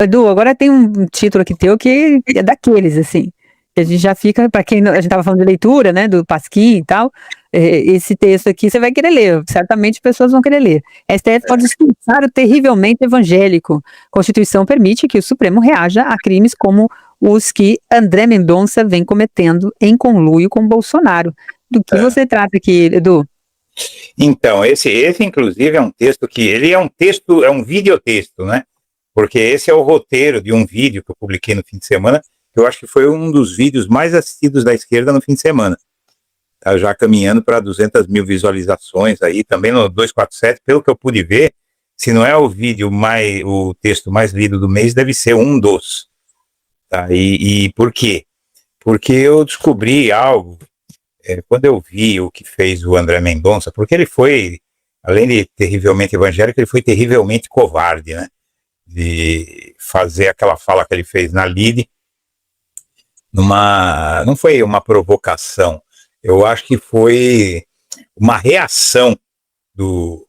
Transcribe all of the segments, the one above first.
Edu, agora tem um título aqui teu que é daqueles, assim, que a gente já fica, para quem a gente estava falando de leitura, né, do Pasquim e tal, esse texto aqui você vai querer ler, certamente pessoas vão querer ler. STF pode expulsar o terrivelmente evangélico. Constituição permite que o Supremo reaja a crimes como os que André Mendonça vem cometendo em conluio com Bolsonaro. Do que você trata aqui, Edu? Então, esse inclusive é um texto que, ele é um texto, é um videotexto, né? Porque esse é o roteiro de um vídeo que eu publiquei no fim de semana, que eu acho que foi um dos vídeos mais assistidos da esquerda no fim de semana. Tá já caminhando para 200 mil visualizações aí, também no 247, pelo que eu pude ver, se não é o texto mais lido do mês, deve ser um dos. Tá? E por quê? Porque eu descobri algo, quando eu vi o que fez o André Mendonça, porque ele foi, além de terrivelmente evangélico, ele foi terrivelmente covarde, né? De fazer aquela fala que ele fez na Lide, não foi uma provocação, eu acho que foi uma reação do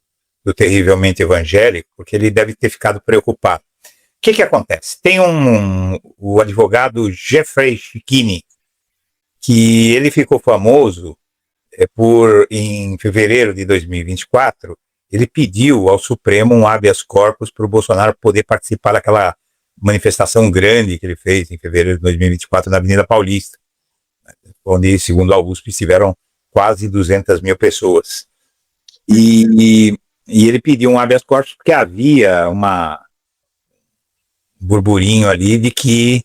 terrivelmente evangélico, porque ele deve ter ficado preocupado. O que acontece? Tem o advogado Jeffrey Schickini, que ele ficou famoso em fevereiro de 2024, ele pediu ao Supremo um habeas corpus para o Bolsonaro poder participar daquela manifestação grande que ele fez em fevereiro de 2024 na Avenida Paulista, onde, segundo a USP, estiveram quase 200 mil pessoas. E ele pediu um habeas corpus porque havia um burburinho ali de que,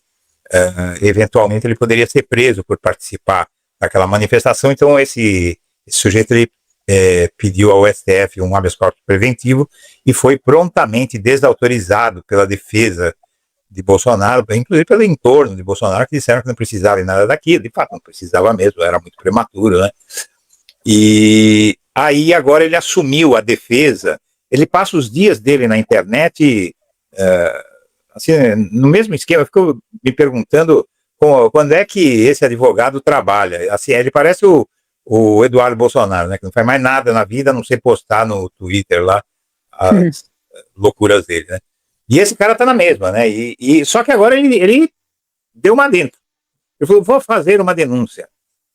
eventualmente, ele poderia ser preso por participar daquela manifestação. Então, esse sujeito ele, pediu ao STF um habeas corpus preventivo e foi prontamente desautorizado pela defesa de Bolsonaro, inclusive pelo entorno de Bolsonaro, que disseram que não precisava de nada daquilo. De fato, não precisava mesmo, era muito prematuro, né? E aí agora ele assumiu a defesa, ele passa os dias dele na internet, assim, no mesmo esquema. Eu fico me perguntando quando é que esse advogado trabalha. Assim, ele parece o Eduardo Bolsonaro, né, que não faz mais nada na vida a não ser postar no Twitter lá as loucuras dele, né? E esse cara tá na mesma, né? Só que agora ele deu uma dentro. Ele falou: vou fazer uma denúncia.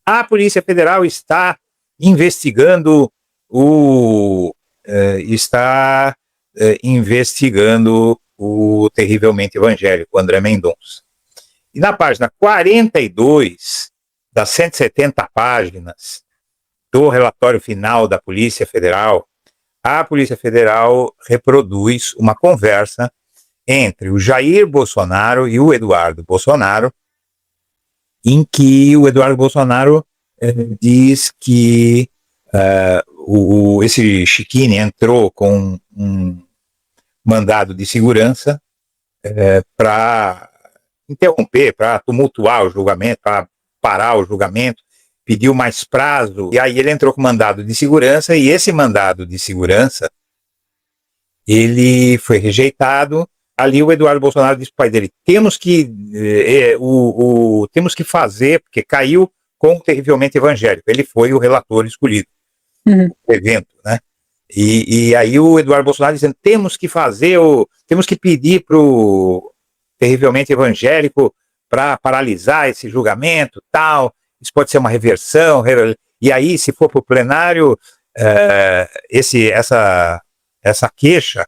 A Polícia Federal está investigando o terrivelmente evangélico André Mendonça. E na página 42 das 170 páginas do relatório final da Polícia Federal, a Polícia Federal reproduz uma conversa entre o Jair Bolsonaro e o Eduardo Bolsonaro, em que o Eduardo Bolsonaro diz que esse Schickini entrou com um mandado de segurança para interromper, para tumultuar o julgamento, para parar o julgamento, pediu mais prazo, e aí ele entrou com mandado de segurança, e esse mandado de segurança, ele foi rejeitado. Ali o Eduardo Bolsonaro disse para o pai dele: temos que fazer, porque caiu com o terrivelmente evangélico. Ele foi o relator escolhido do evento, né? E aí o Eduardo Bolsonaro dizendo: temos que pedir para o terrivelmente evangélico para paralisar esse julgamento, tal. Isso pode ser uma reversão. E aí, se for para o plenário, essa queixa,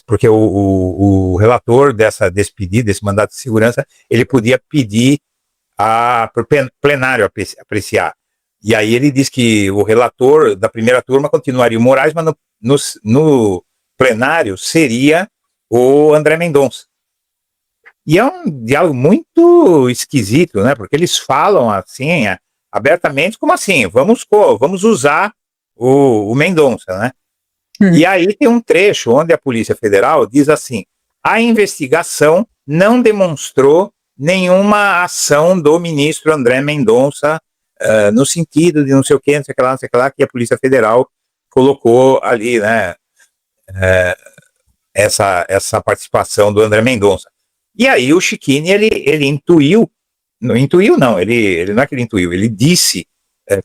porque o relator desse pedido, desse mandato de segurança, ele podia pedir para o plenário apreciar. E aí ele diz que o relator da primeira turma continuaria o Moraes, mas no plenário seria o André Mendonça. E é um diálogo muito esquisito, né? Porque eles falam assim, abertamente, como assim, vamos usar o Mendonça, né? E aí tem um trecho onde a Polícia Federal diz assim: a investigação não demonstrou nenhuma ação do ministro André Mendonça no sentido de não sei o que, não sei o que lá, que a Polícia Federal colocou ali, né, essa participação do André Mendonça. E aí o Schickini, ele intuiu, não não é que ele intuiu, ele disse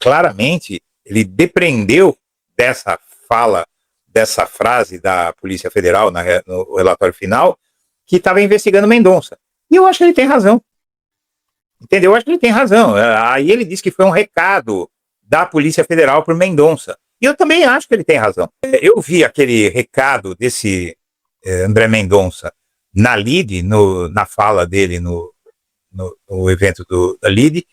claramente, ele depreendeu dessa frase da Polícia Federal no relatório final, que estava investigando Mendonça. E eu acho que ele tem razão. Entendeu? Eu acho que ele tem razão. Aí ele disse que foi um recado da Polícia Federal para o Mendonça. E eu também acho que ele tem razão. Eu vi aquele recado desse André Mendonça na LIDE, na fala dele no evento da LIDE,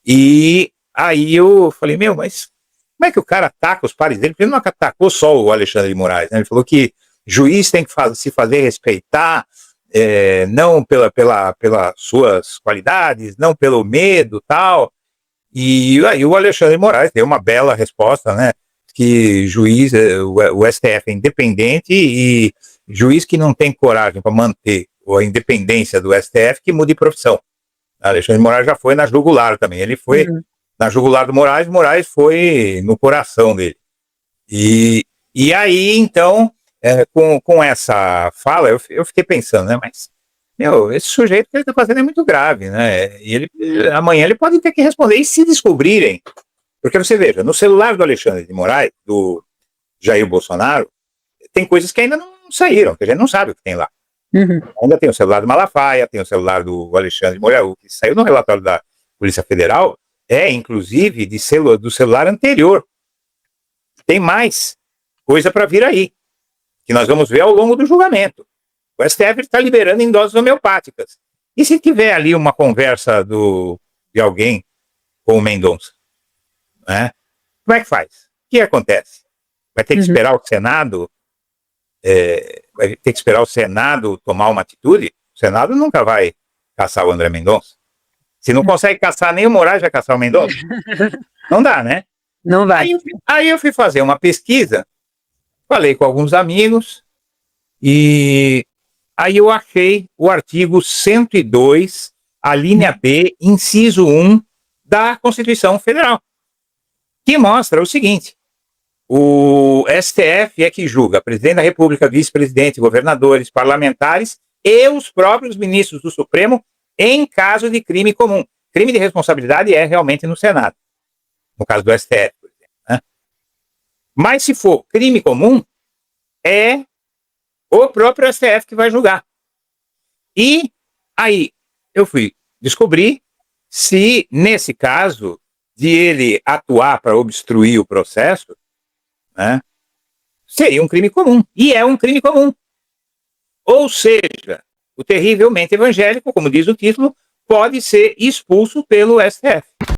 e aí eu falei, mas como é que o cara ataca os pares dele? Porque ele não atacou só o Alexandre de Moraes, né? Ele falou que juiz tem que se fazer respeitar, não pelas suas qualidades, não pelo medo, tal. E aí o Alexandre de Moraes deu uma bela resposta, né? Que juiz, o STF é independente e juiz que não tem coragem para manter a independência do STF, que mude de profissão. Alexandre de Moraes já foi na jugular também. Ele foi na jugular do Moraes foi no coração dele. E aí, então, com essa fala, eu fiquei pensando, né? Mas, esse sujeito que ele está fazendo é muito grave, né? E amanhã ele pode ter que responder. E se descobrirem, porque você veja, no celular do Alexandre de Moraes, do Jair Bolsonaro, tem coisas que ainda não saíram, que a gente não sabe o que tem lá. Ainda tem o celular do Malafaia, tem o celular do Alexandre de Moraes, que saiu no relatório da Polícia Federal, inclusive do celular anterior. Tem mais coisa para vir aí, que nós vamos ver ao longo do julgamento. O STF está liberando em doses homeopáticas. E se tiver ali uma conversa de alguém com o Mendonça? Né? Como é que faz? O que acontece? Vai ter que esperar o Senado vai ter que esperar o Senado tomar uma atitude? O Senado nunca vai caçar o André Mendonça. Se não consegue caçar nem o Moraes, vai caçar o Mendonça? Não dá, né? Não vai. Aí eu fui fazer uma pesquisa, falei com alguns amigos, e aí eu achei o artigo 102, a linha B, inciso 1, da Constituição Federal, que mostra o seguinte: o STF é que julga presidente da República, vice-presidente, governadores, parlamentares e os próprios ministros do Supremo em caso de crime comum. Crime de responsabilidade é realmente no Senado, no caso do STF, por exemplo, né? Mas se for crime comum, é o próprio STF que vai julgar. E aí eu fui descobrir se, nesse caso, de ele atuar para obstruir o processo, né, seria um crime comum. E é um crime comum. Ou seja, o terrivelmente evangélico, como diz o título, pode ser expulso pelo STF.